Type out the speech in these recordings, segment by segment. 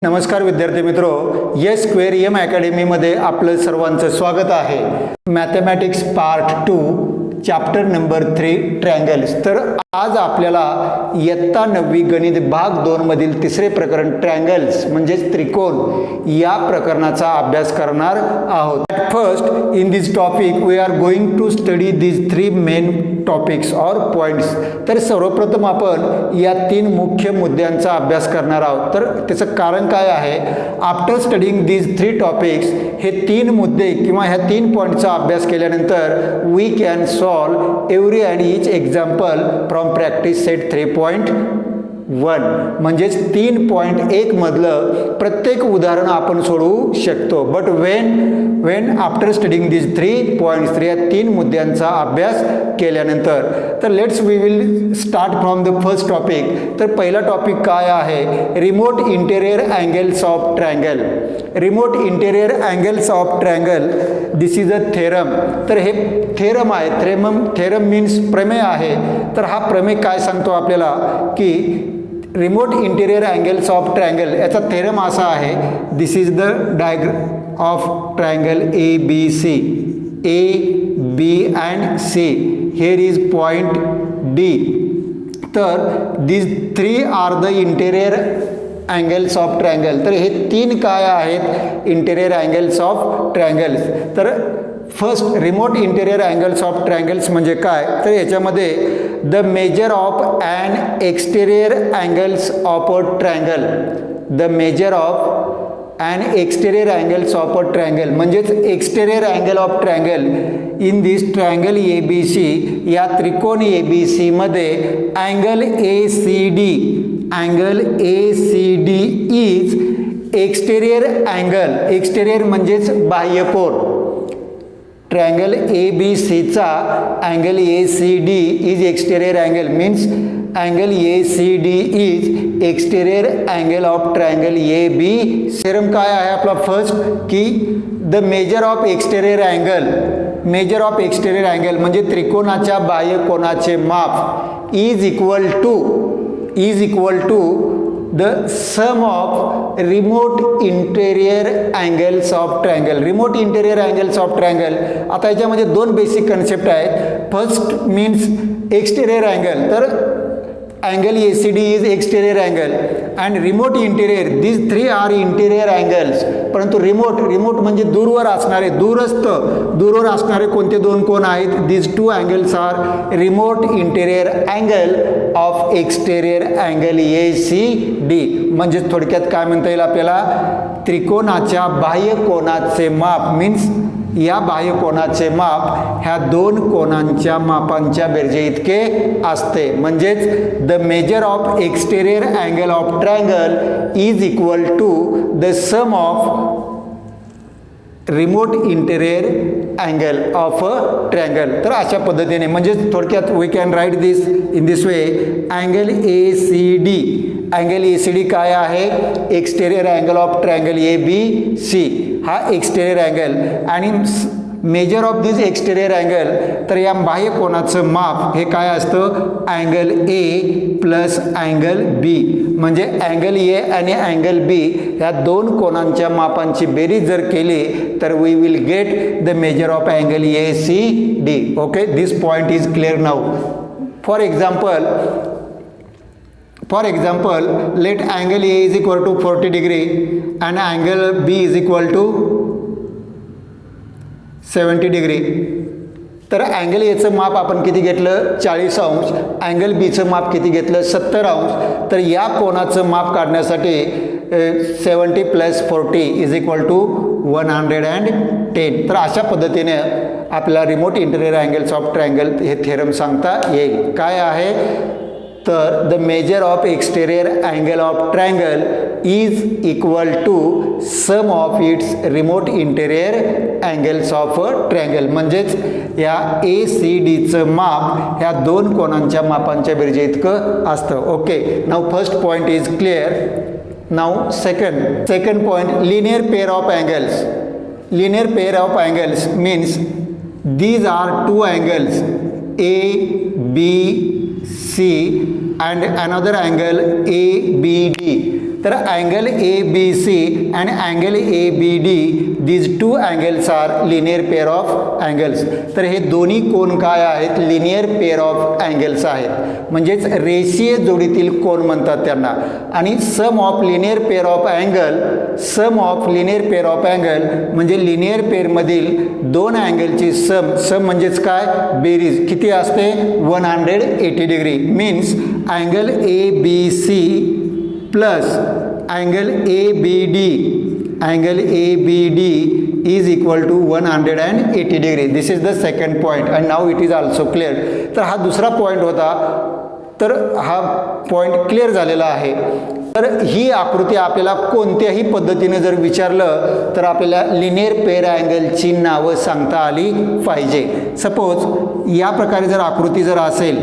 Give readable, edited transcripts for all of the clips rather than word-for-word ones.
नमस्कार विद्यार्थी मित्रो, यस स्क्वेअर एम अकॅडमीमध्ये आपलं सर्वांचं स्वागत आहे. Mathematics part 2 chapter number 3 triangles. तर आज आपल्याला इयत्ता 9वी गणित भाग 2 मधील तिसरे प्रकरण ट्रायंगल्स म्हणजेच त्रिकोण या प्रकरणाचा अभ्यास करणार आहोत. At first in this topic we are going to study these three main topics or points. तर सर्वप्रथम आपण या तीन मुख्य मुद्द्यांचा अभ्यास करणार आहोत. तर त्याचं कारण काय आहे? After studying these three topics, हे तीन मुद्दे किंवा ह्या तीन पॉईंटचा अभ्यास केल्यानंतर we can solve every and each example from practice set 3.1 म्हणजेच 3.1 मधलं प्रत्येक उदाहरण आपण सोडवू शकतो. But when after studying this 3 points, या तीन मुद्द्यांचा अभ्यास केल्यानंतर, तर let's we will start from the first topic. तर पहिला टॉपिक काय आहे? Remote interior angles of triangle. Remote interior angles of triangle, this is a theorem. तर हे थेरम आहे. थेरम मीन्स प्रमेय आहे. तर हा प्रमेय काय सांगतो आपल्याला की remote interior angles of triangle, याचा थेरम असा आहे. This is the diagram of triangle A B C. A B and C, here is point D. तर this 3 are the interior angles of triangle. तर हे तीन काय आहेत? Interior angles of triangles. तर first, remote interior angles of triangles म्हणजे काय? तर याच्यामध्ये the measure of and exterior angles of a triangle. The measure of and exterior angles of a triangle म्हणजेच exterior angle of triangle in this triangle A B C. या त्रिकोण A B C मध्ये angle A C D, angle A C D is exterior angle. Exterior म्हणजेच बाह्यकोन. Triangle A B सीचा angle A C D is exterior angle, means angle A C D is exterior angle of triangle A B. Theorem काय आहे आपला? First की the measure of exterior angle. Measure of exterior angle म्हणजे त्रिकोणाच्या बाह्य कोनाचे माप is equal to the sum of remote interior angles of triangle. Remote interior angles of triangle, आता याच्यामध्ये दोन बेसिक कन्सेप्ट आहेत. First means exterior angle. तर angle A C D is exterior angle and remote interior, this 3 are interior angles. परंतु remote म्हणजे दूरवर असणारे, दूरवर असणारे कोणते दोन कोण आहेत? This 2 angles are remote interior angle of exterior angle A C D. म्हणजे थोडक्यात काय म्हणता येईल आपल्याला? त्रिकोणाच्या बाह्य कोनाचे माप, मीन्स या बाह्य कोनाचे माप ह्या दोन कोनांच्या मापांच्या बेरजे इतके असते. म्हणजेच the measure of exterior angle of triangle is equal to the sum of remote interior angle of a triangle. तर अशा पद्धतीने, म्हणजे थोडक्यात we can write this in this way. Angle A C D, angle A C D काय आहे? Exterior angle of triangle A B C. हा exterior angle आणि measure of this exterior angle. तर या बाह्य कोनाचं माप हे काय असतं? अँगल ए प्लस अँगल बी. म्हणजे अँगल ए आणि अँगल बी या दोन कोनांच्या मापांची बेरीज जर केली तर we will get the measure of angle A C D. Okay, this point is clear now. For example, let angle A is equal to 40 degree and angle B is equal to 70 degree. तर angle एचं माप आपण किती घेतलं? 40 अंश. Angle बीचं माप किती घेतलं? 70 अंश. तर या कोनाचं माप काढण्यासाठी 70 + 40 इज इक्वल टू 110. तर अशा पद्धतीने आपल्याला remote interior angles of triangle हे थेरम सांगता येईल. काय आहे? तर the measure of exterior angle of triangle is equal to sum of its remote interior angles of a triangle. म्हणजेच या ए सी डीचं माप ह्या दोन कोनांच्या मापांच्या बेरजे इतकं असतं. Okay, now first point is clear. Now second point, linear pair of angles. Linear pair of angles means these are 2 angles A B C and another angle ABD. तर angle A B C and angle A B D these two angles are linear pair of angles. तर हे दोन्ही कोन काय आहेत? Linear pair of angles आहेत, म्हणजेच रेषीय जोडीतील कोन म्हणतात त्यांना. आणि sum of linear pair of angle, sum of linear pair of angle म्हणजे लिनियर पेअरमधील दोन अँगलची सम म्हणजेच काय? बेरीज किती असते? 180 degree. Means angle A B C plus angle A B D, angle A B D is equal to 180 degree. This is the second point and now it is also clear. तर हा दुसरा point होता, तर हा point clear झालेला आहे. तर ही आकृती आपल्याला कोणत्याही पद्धतीने जर विचारलं तर आपल्याला लिनियर पेअर अँगलची नावं सांगता आली पाहिजे. सपोज या प्रकारे जर आकृती जर असेल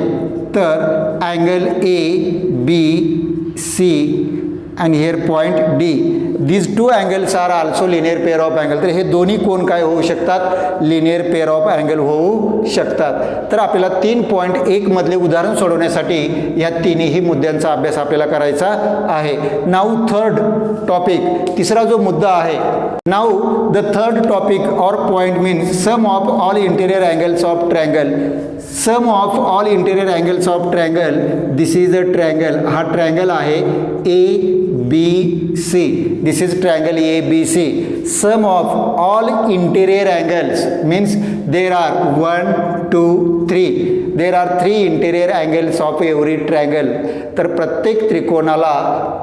तर angle A B C and here point D, these two angles are also linear pair of angle. तर हे दोन्ही कोण काय होऊ शकतात? लिनियर पेअर ऑफ अँगल होऊ शकतात. तर आपल्याला 3.1 मधले उदाहरण सोडवण्यासाठी या तिन्ही मुद्द्यांचा अभ्यास आपल्याला करायचा आहे. नाऊ थर्ड टॉपिक, तिसरा जो मुद्दा आहे. Now the third topic or point means sum of all interior angles of triangle. Sum of all interior angles of triangle, this is a triangle. हा ट्रायंगल आहे A B C. This is triangle A B C. Sum of all interior angles means there are 1 2 3. There are 3 interior angles of every triangle. तर प्रत्येक त्रिकोणाला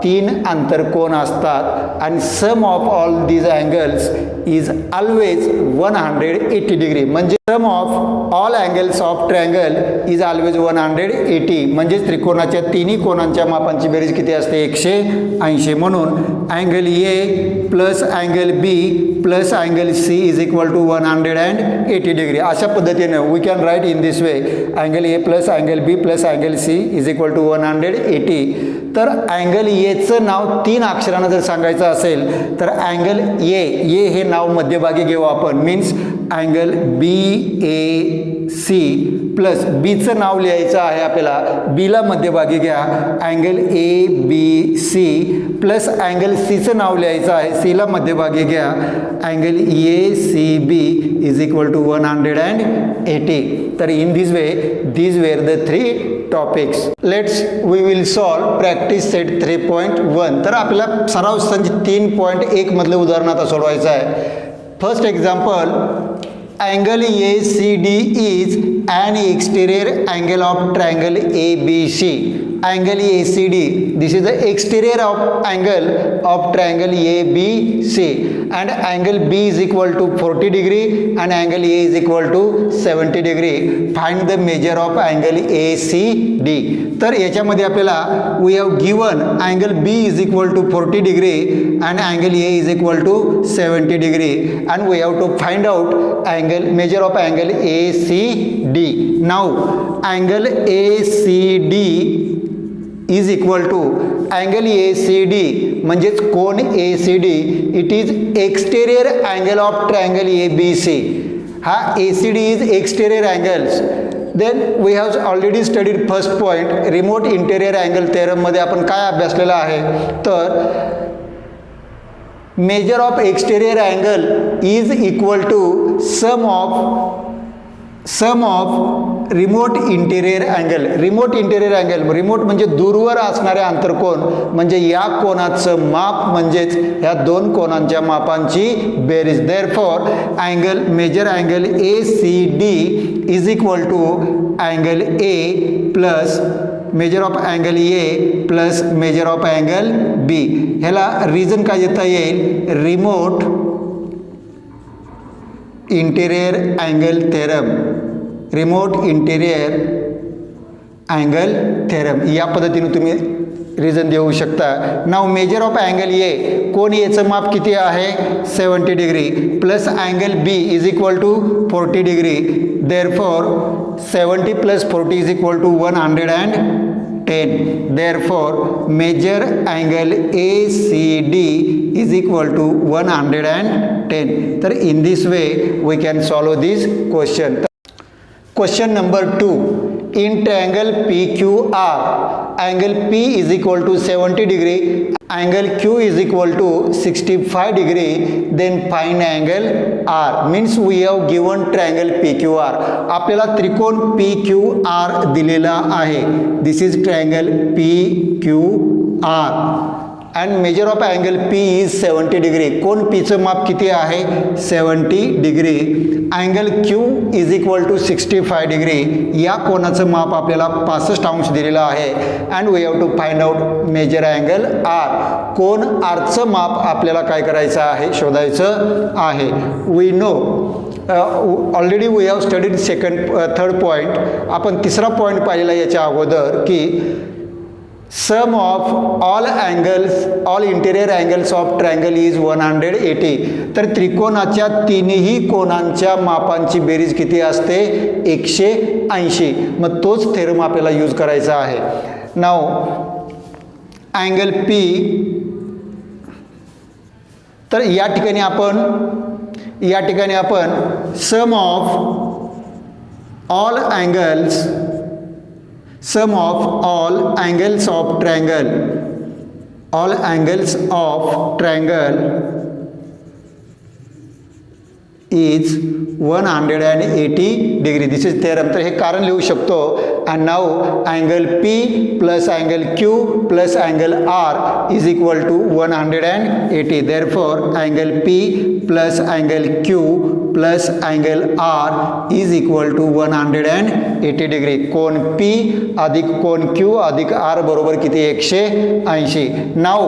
3 आंतरकोन असतात आणि sum of all these angles is always 180 degree. म्हणजे sum of all angles of triangle is always 180. म्हणजेच त्रिकोणाच्या तिन्ही कोणांच्या मापांची बेरीज किती असते? 180. म्हणून angle A plus angle B plus angle C is equal to 180 degree. अशा पद्धतीनं we can write in this way angle A plus angle B plus angle C is equal to 180. तर अँगल एचं नाव 3 अक्षरानं जर सांगायचं असेल तर अँगल ए हे नाव मध्यभागी घेऊ आपण. Means angle B A C plus बीचं नाव लिहायचं आहे आपल्याला, बीला मध्यभागी घ्या. Angle A B C plus angle सीचं नाव लिहायचं आहे, सीला मध्यभागी घ्या. Angle A C B is equal to 180. तर in this way these were the 3 topics. We will solve practice set 3.1. तर आपल्याला सराव संच 3.1 मधलं उदाहरण आता सोडवायचं आहे. First example, angle A C D is an exterior angle of triangle ABC. Angle ACD, this is the exterior of angle of triangle ABC, and angle B is equal to 40 degree and angle A is equal to 70 degree. Find the measure of angle ACD. तर याच्यामध्ये आपल्याला we have given angle B is equal to 40 degree and angle A is equal to 70 degree, and we have to find out measure of angle ACD. Now angle ACD is equal to angle ACD म्हणजेच कोन ACD, it is exterior angle of triangle ABC. हा ACD is exterior angles. Then we have already studied first point, remote interior angle theorem मध्ये आपण काय अभ्यासलेलं आहे? तर measure of exterior angle is equal to sum of remote interior angle. Remote interior angle, remote म्हणजे दूरवर असणारे आंतरकोन, म्हणजे या कोनाचं माप म्हणजेच ह्या दोन कोनांच्या मापांची बेरीज. Therefore angle measure angle ACD is equal to angle A plus measure of angle A plus measure of angle B. ह्याला रिझन काय देता येईल? Remote interior angle theorem. Remote interior angle theorem या पद्धतीने तुम्ही रिझन देऊ शकता. Now measure of angle A, कोण एचं माप किती आहे? 70 degree plus angle B is equal to 40 degree. Therefore 70 plus 40 is equal to 110. Therefore measure angle ACD is equal to 110. तर in this way we can solve this question. Question number 2. In triangle PQR, angle P is equal to 70 degree, angle Q is equal to 65 degree, then find angle R. Means we have given triangle PQR. आपल्याला त्रिकोण PQR दिलेला आहे. This is triangle PQR and measure of angle P is 70 degree. कोण Pचं माप किती आहे? 70 degree. Angle Q is equal to 65 degree. या कोणाचं माप आपल्याला 65 अंश दिलेलं आहे. And we have to find out measure angle R. कोण Rचं माप आपल्याला काय करायचं आहे? शोधायचं आहे. We know already we have studied third point. आपण तिसरा पॉईंट पाहिलेला याच्या अगोदर की sum of all interior angles of triangle is 180. तर त्रिकोणाच्या तिन्ही कोणांच्या मापांची बेरीज किती असते? 180. मग तोच थेरम आपल्याला यूज करायचा आहे. Now angle P. तर या ठिकाणी आपण sum of all angles of triangle is 180 degree. This is theorem. तर हे कारण लिहू शकतो. And now angle P plus angle Q plus angle R is equal to 180. Therefore angle P plus angle Q plus angle R is equal to 180 degree. कोण P अधिक कोण Q अधिक R बरोबर किती? 180. Now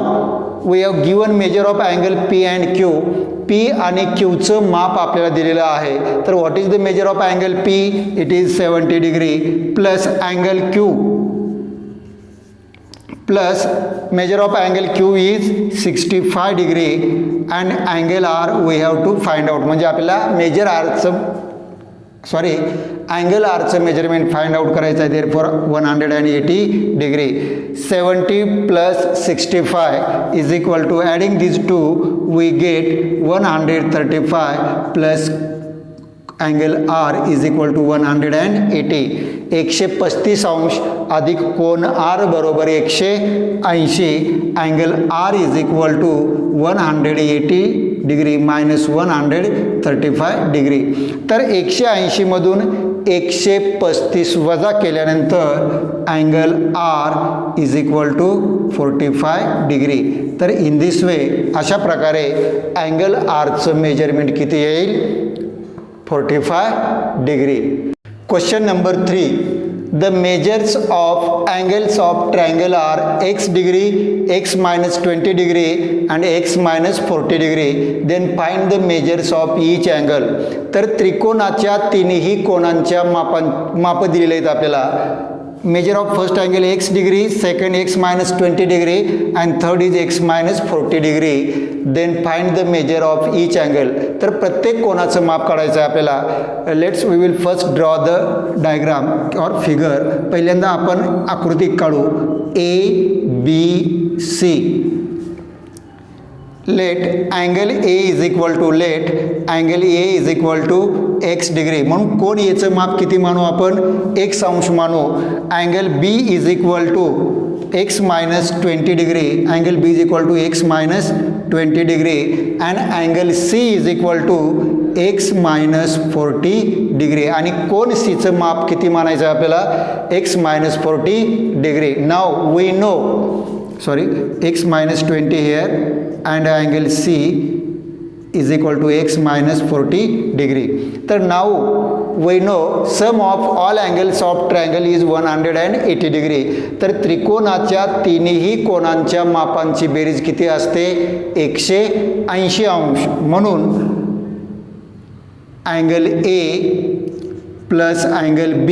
we have given measure of angle P and Q. P आणि Qचं माप आपल्याला दिलेलं आहे. तर what is the measure of angle P? It is 70 degree plus angle Q plus measure of angle Q is 65 degree and angle R we have to find out. म्हणजे आपल्याला angle आरचं मेजरमेंट फाइंड आउट करायचं आहे. Therefore 180 degree. 70 plus 65 is equal to adding this two we get 135 plus angle R is equal to 180. 135 अंश अधिक कोण R बरोबर 180. Angle R is equal to 180 degree minus 135 degree. तर 180 मधून 135 वजा केल्यानंतर angle R is equal to 45 degree. तर in this way अशा प्रकारे अँगल Rचं मेजरमेंट किती येईल? 45 degree. Question number 3. The measures of angles of triangle are x degree, x minus 20 degree and x minus 40 degree. Then find the measures of each angle. तर त्रिकोणाच्या तिन्ही कोणांच्या माप दिलेले आहेत आपल्याला. Measure of first angle x degree, second x minus 20 degree and third is x minus 40 degree. Then find the measure of each angle. तर प्रत्येक कोणाचं माप काढायचं आहे आपल्याला. We will first draw the diagram or figure. पहिल्यांदा आपण आकृती काढू. ABC. Let angle A is equal to x degree. म्हणून कोण याचं माप किती मानू आपण? x अंश मानू. Angle B is equal to x minus 20 degree. Angle B is equal to x minus 20 degree and angle C is equal to x minus 40 degree. आणि कोण Cचं माप किती मानायचं आहे आपल्याला? x minus 40 degree. Now we know x minus 20 here and angle C is equal to x minus 40 degree. तर now we know sum of all angles of triangle is 180 degree. तर त्रिकोणाच्या तिन्ही कोणांच्या मापांची बेरीज किती असते? 180 अंश. म्हणून angle A plus angle B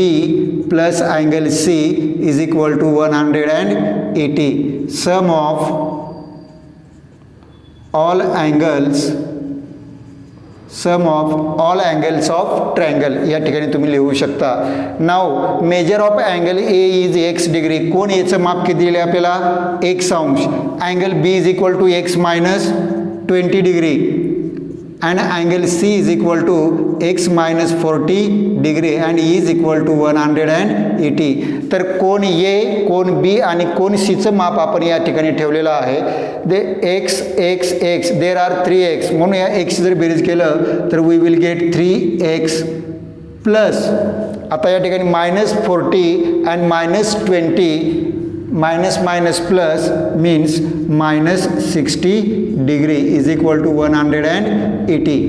plus angle C is equal to 180. Sum of all angles of triangle या ठिकाणी तुम्ही लिहू शकता. Now measure of angle A is x degree. कोण याचं माप किती दिले आपल्याला? x अंश. Angle B is equal to x minus 20 degree and angle C is equal to x minus 40 degree and is equal to 180. तर कोन ए, कोन बी आणि कोन सीचं माप आपण या ठिकाणी ठेवलेलं आहे. They x x x there are 3x म्हणून या एक्स जर बेरीज केलं तर we will gate 3x plus आता या ठिकाणी -40 and -20 minus minus plus means -60 degree is equal to 180.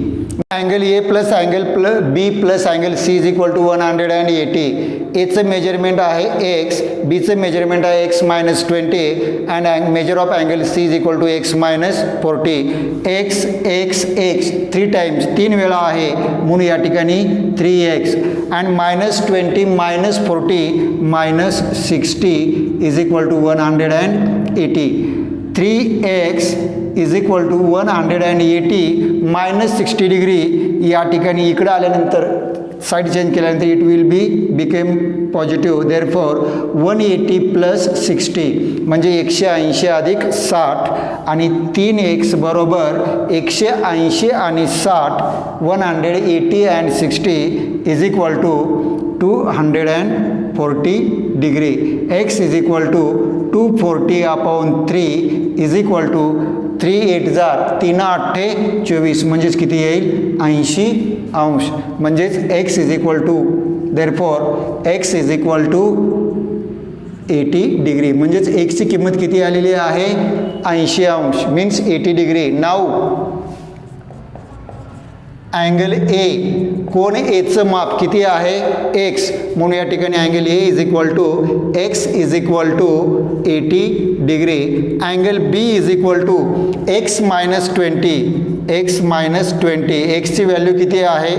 Angle A plus angle B plus angle C is equal to 180. एचं मेजरमेंट आहे एक्स, बीचं मेजरमेंट आहे x minus 20 and measure of angle C is equal to x minus 40. X x x 3 times 3 वेळा आहे म्हणून या ठिकाणी 3x and -20 -40 -60 is equal to 180. 3x is equal to 180 -60 degree या ठिकाणी इकडं आल्यानंतर साईड चेंज केल्यानंतर it will became positive. Therefore 180 plus 60 म्हणजे 180 अधिक 60 आणि 3x बरोबर 180 आणि 60 180 and 60 is equal to 240 degree. X is equal to 240 upon 3 is equal to 3 8 3 8 24 म्हणजेच किती येईल 80 अंश. म्हणजेच x is equal to therefore x is equal to 80 degree. म्हणजेच एक्सची किंमत किती आलेली आहे 80 अंश means 80 degree. Now angle A, कोण एचं माप किती आहे एक्स म्हणून या ठिकाणी angle A is equal to x is equal to 80 degree. Angle B is equal to x minus 20 एक्सची व्हॅल्यू किती आहे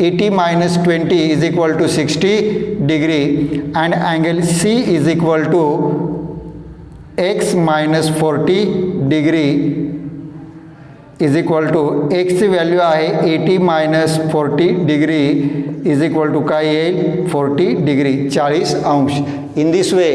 80 minus 20 is equal to 60 degree. And angle C is equal to x minus 40 degree is equal to एक्सची value आहे 80 minus 40 degree is equal to काय येईल 40 degree 40 अंश. In this वे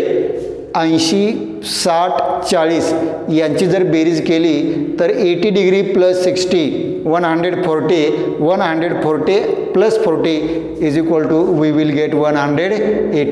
80 60 40 यांची जर बेरीज केली तर 80 degree plus 60 140 plus 40 is equal to we will get 180.